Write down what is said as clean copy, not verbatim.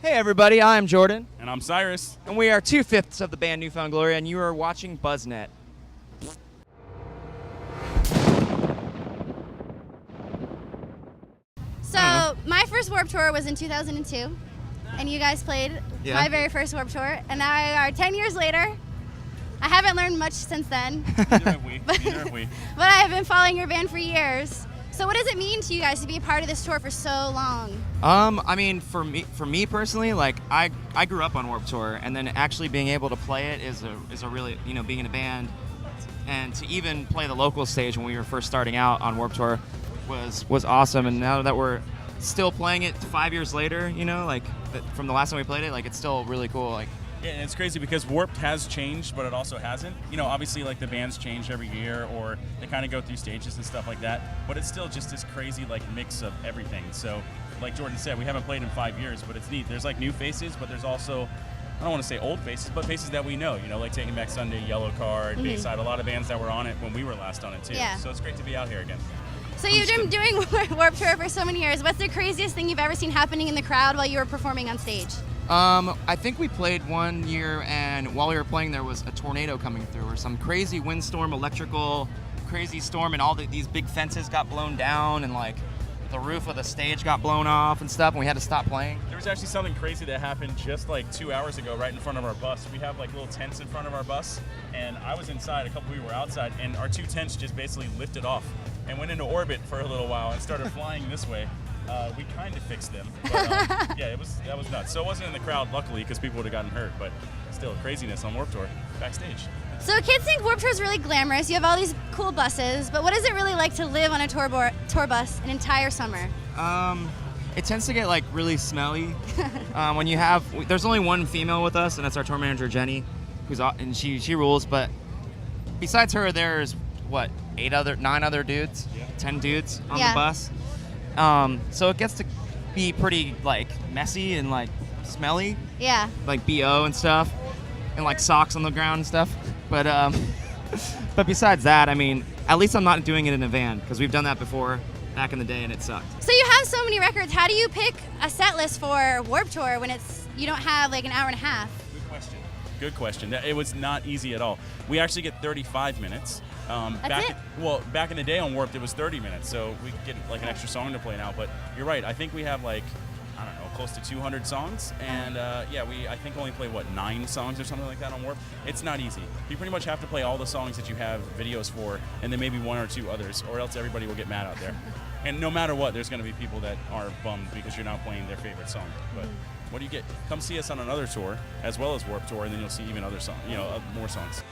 Hey everybody, I'm Jordan. And I'm Cyrus. And we are 2/5 of the band New Found Glory, and you are watching BUZZNET. So my first Warped Tour was in 2002, and you guys played my very first Warped Tour, and now we are 10 years later. I haven't learned much since then. Neither have we. Neither have we. But I have been following your band for years. So what does it mean to you guys to be a part of this tour for so long? I mean, for me personally, like I grew up on Warped Tour, and then actually being able to play it is a really, being in a band, and to even play the local stage when we were first starting out on Warped Tour was awesome. And now that we're still playing it 5 years later, from the last time we played it, like it's still really cool. Like. Yeah, and it's crazy because Warped has changed, but it also hasn't. Obviously, like the bands change every year, or they kind of go through stages and stuff like that. But it's still just this crazy like mix of everything. So, like Jordan said, we haven't played in 5 years, but it's neat. There's like new faces, but there's also, I don't want to say old faces, but faces that we know. Like Taking Back Sunday, Yellow Card, Bayside. A lot of bands that were on it when we were last on it too. Yeah. So it's great to be out here again. So you've been doing Warped Tour for so many years. What's the craziest thing you've ever seen happening in the crowd while you were performing on stage? I think we played one year, and while we were playing, there was a tornado coming through, or some crazy windstorm, electrical, crazy storm, and all these big fences got blown down, and like the roof of the stage got blown off and stuff, and we had to stop playing. There was actually something crazy that happened just like 2 hours ago, right in front of our bus. We have like little tents in front of our bus, and I was inside, a couple people were outside, and our two tents just basically lifted off and went into orbit for a little while and started flying this way. We kind of fixed them, but yeah, that was nuts. So it wasn't in the crowd, luckily, because people would have gotten hurt, but still craziness on Warped Tour backstage. So kids think Warped Tour is really glamorous. You have all these cool buses, but what is it really like to live on a tour bus an entire summer? It tends to get like really smelly. There's only one female with us, and that's our tour manager Jenny, and she rules. But besides her, there's 9 other dudes, 10 dudes on the bus. So it gets to be pretty like messy and like smelly. Yeah. Like BO and stuff, and like socks on the ground and stuff. But but besides that, I mean, at least I'm not doing it in a van, because we've done that before back in the day and it sucked. So you have so many records. How do you pick a set list for Warped Tour when you don't have like an hour and a half? Good question. It was not easy at all. We actually get 35 minutes. That's it? Back in the day on Warped, it was 30 minutes, so we get like an extra song to play now. But you're right. I think we have like, I don't know, close to 200 songs, and I think only play 9 songs or something like that on Warped. It's not easy. You pretty much have to play all the songs that you have videos for, and then maybe 1 or 2 others, or else everybody will get mad out there. And no matter what, there's going to be people that are bummed because you're not playing their favorite song. But what do you get? Come see us on another tour as well as Warped Tour, and then you'll see even other songs, more songs.